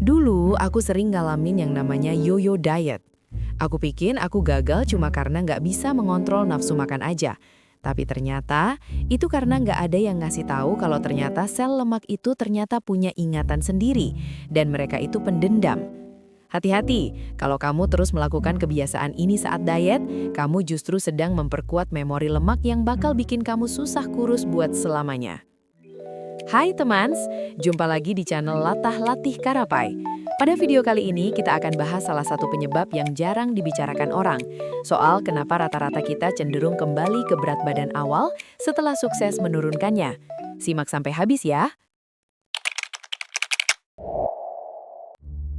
Dulu aku sering ngalamin yang namanya yo-yo diet. Aku pikir aku gagal cuma karena nggak bisa mengontrol nafsu makan aja. Tapi ternyata itu karena nggak ada yang ngasih tahu kalau ternyata sel lemak itu ternyata punya ingatan sendiri dan mereka itu pendendam. Hati-hati, kalau kamu terus melakukan kebiasaan ini saat diet, kamu justru sedang memperkuat memori lemak yang bakal bikin kamu susah kurus buat selamanya. Hai temans, jumpa lagi di channel Latah Latih Karapai. Pada video kali ini kita akan bahas salah satu penyebab yang jarang dibicarakan orang, soal kenapa rata-rata kita cenderung kembali ke berat badan awal setelah sukses menurunkannya. Simak sampai habis ya.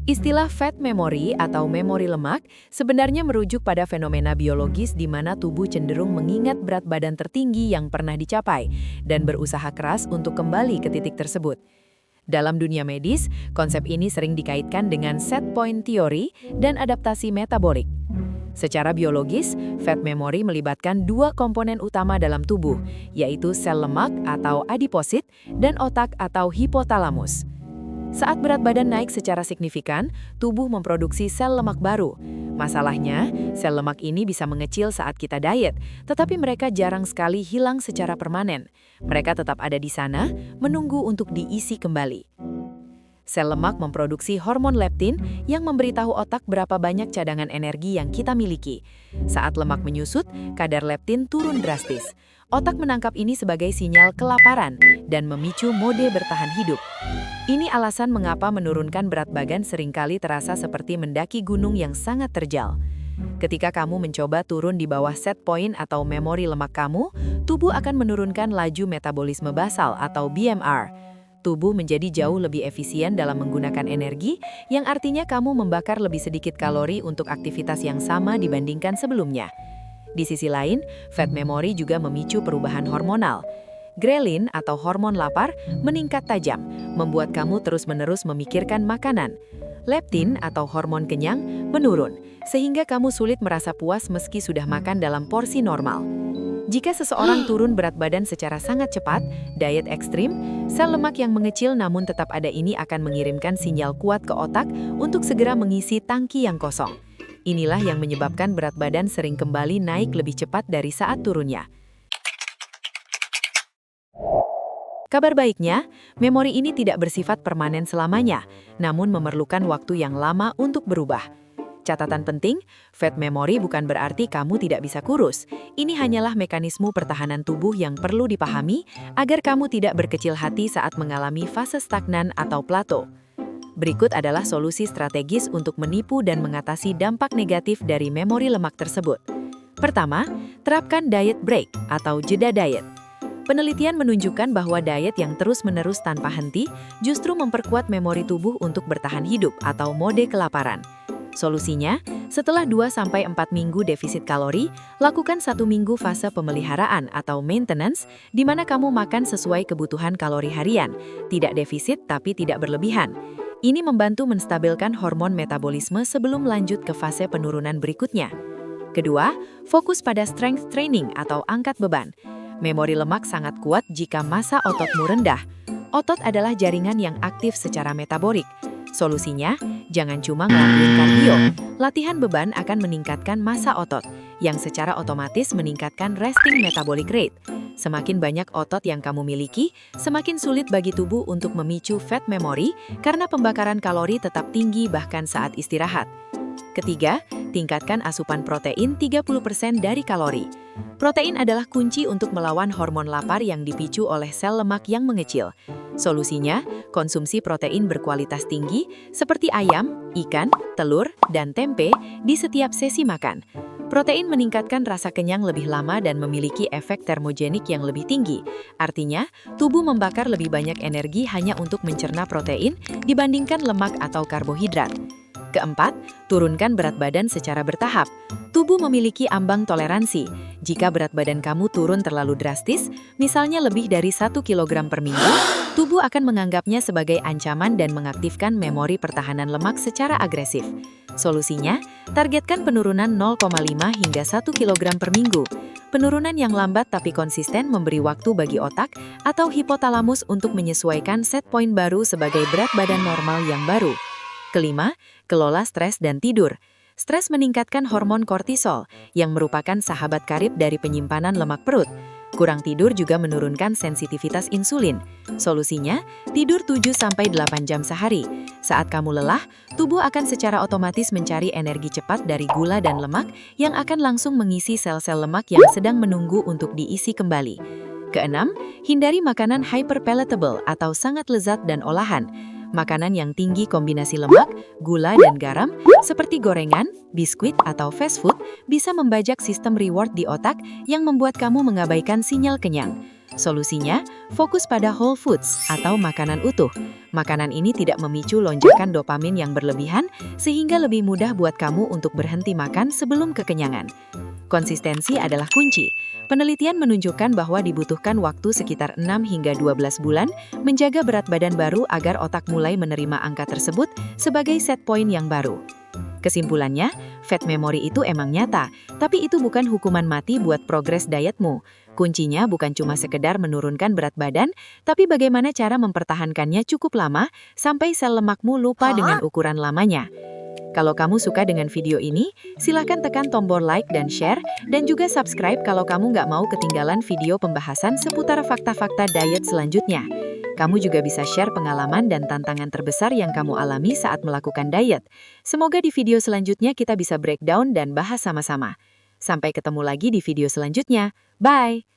Istilah fat memory atau memori lemak sebenarnya merujuk pada fenomena biologis di mana tubuh cenderung mengingat berat badan tertinggi yang pernah dicapai dan berusaha keras untuk kembali ke titik tersebut. Dalam dunia medis, konsep ini sering dikaitkan dengan set point theory dan adaptasi metabolik. Secara biologis, fat memory melibatkan dua komponen utama dalam tubuh, yaitu sel lemak atau adiposit dan otak atau hipotalamus. Saat berat badan naik secara signifikan, tubuh memproduksi sel lemak baru. Masalahnya, sel lemak ini bisa mengecil saat kita diet, tetapi mereka jarang sekali hilang secara permanen. Mereka tetap ada di sana, menunggu untuk diisi kembali. Sel lemak memproduksi hormon leptin yang memberitahu otak berapa banyak cadangan energi yang kita miliki. Saat lemak menyusut, kadar leptin turun drastis. Otak menangkap ini sebagai sinyal kelaparan dan memicu mode bertahan hidup. Ini alasan mengapa menurunkan berat badan seringkali terasa seperti mendaki gunung yang sangat terjal. Ketika kamu mencoba turun di bawah set point atau memori lemak kamu, tubuh akan menurunkan laju metabolisme basal atau BMR. Tubuh menjadi jauh lebih efisien dalam menggunakan energi, yang artinya kamu membakar lebih sedikit kalori untuk aktivitas yang sama dibandingkan sebelumnya. Di sisi lain, fat memory juga memicu perubahan hormonal. Ghrelin atau hormon lapar meningkat tajam, membuat kamu terus-menerus memikirkan makanan. Leptin atau hormon kenyang menurun, sehingga kamu sulit merasa puas meski sudah makan dalam porsi normal. Jika seseorang turun berat badan secara sangat cepat, diet ekstrim, sel lemak yang mengecil namun tetap ada ini akan mengirimkan sinyal kuat ke otak untuk segera mengisi tangki yang kosong. Inilah yang menyebabkan berat badan sering kembali naik lebih cepat dari saat turunnya. Kabar baiknya, memori ini tidak bersifat permanen selamanya, namun memerlukan waktu yang lama untuk berubah. Catatan penting, fat memory bukan berarti kamu tidak bisa kurus. Ini hanyalah mekanisme pertahanan tubuh yang perlu dipahami agar kamu tidak berkecil hati saat mengalami fase stagnan atau plateau. Berikut adalah solusi strategis untuk menipu dan mengatasi dampak negatif dari memori lemak tersebut. Pertama, terapkan diet break atau jeda diet. Penelitian menunjukkan bahwa diet yang terus-menerus tanpa henti justru memperkuat memori tubuh untuk bertahan hidup atau mode kelaparan. Solusinya, setelah 2-4 minggu defisit kalori, lakukan 1 minggu fase pemeliharaan atau maintenance, di mana kamu makan sesuai kebutuhan kalori harian, tidak defisit tapi tidak berlebihan. Ini membantu menstabilkan hormon metabolisme sebelum lanjut ke fase penurunan berikutnya. Kedua, fokus pada strength training atau angkat beban. Memori lemak sangat kuat jika massa ototmu rendah. Otot adalah jaringan yang aktif secara metabolik. Solusinya, jangan cuma ngelakuin kardio. Latihan beban akan meningkatkan massa otot, yang secara otomatis meningkatkan resting metabolic rate. Semakin banyak otot yang kamu miliki, semakin sulit bagi tubuh untuk memicu fat memory karena pembakaran kalori tetap tinggi bahkan saat istirahat. Ketiga, tingkatkan asupan protein 30% dari kalori. Protein adalah kunci untuk melawan hormon lapar yang dipicu oleh sel lemak yang mengecil. Solusinya, konsumsi protein berkualitas tinggi seperti ayam, ikan, telur, dan tempe di setiap sesi makan. Protein meningkatkan rasa kenyang lebih lama dan memiliki efek termogenik yang lebih tinggi. Artinya, tubuh membakar lebih banyak energi hanya untuk mencerna protein dibandingkan lemak atau karbohidrat. Keempat, turunkan berat badan secara bertahap. Tubuh memiliki ambang toleransi. Jika berat badan kamu turun terlalu drastis, misalnya lebih dari 1 kg per minggu, tubuh akan menganggapnya sebagai ancaman dan mengaktifkan memori pertahanan lemak secara agresif. Solusinya, targetkan penurunan 0,5 hingga 1 kg per minggu. Penurunan yang lambat tapi konsisten memberi waktu bagi otak atau hipotalamus untuk menyesuaikan set point baru sebagai berat badan normal yang baru. Kelima, kelola stres dan tidur. Stres meningkatkan hormon kortisol, yang merupakan sahabat karib dari penyimpanan lemak perut. Kurang tidur juga menurunkan sensitivitas insulin. Solusinya, tidur 7-8 jam sehari. Saat kamu lelah, tubuh akan secara otomatis mencari energi cepat dari gula dan lemak yang akan langsung mengisi sel-sel lemak yang sedang menunggu untuk diisi kembali. Keenam, hindari makanan hyperpalatable atau sangat lezat dan olahan. Makanan yang tinggi kombinasi lemak, gula, dan garam, seperti gorengan, biskuit, atau fast food, bisa membajak sistem reward di otak yang membuat kamu mengabaikan sinyal kenyang. Solusinya, fokus pada whole foods atau makanan utuh. Makanan ini tidak memicu lonjakan dopamin yang berlebihan, sehingga lebih mudah buat kamu untuk berhenti makan sebelum kekenyangan. Konsistensi adalah kunci. Penelitian menunjukkan bahwa dibutuhkan waktu sekitar 6 hingga 12 bulan menjaga berat badan baru agar otak mulai menerima angka tersebut sebagai set point yang baru. Kesimpulannya, fat memory itu emang nyata, tapi itu bukan hukuman mati buat progres dietmu. Kuncinya bukan cuma sekedar menurunkan berat badan, tapi bagaimana cara mempertahankannya cukup lama sampai sel lemakmu lupa dengan ukuran lamanya. Kalau kamu suka dengan video ini, silahkan tekan tombol like dan share, dan juga subscribe kalau kamu nggak mau ketinggalan video pembahasan seputar fakta-fakta diet selanjutnya. Kamu juga bisa share pengalaman dan tantangan terbesar yang kamu alami saat melakukan diet. Semoga di video selanjutnya kita bisa breakdown dan bahas sama-sama. Sampai ketemu lagi di video selanjutnya. Bye!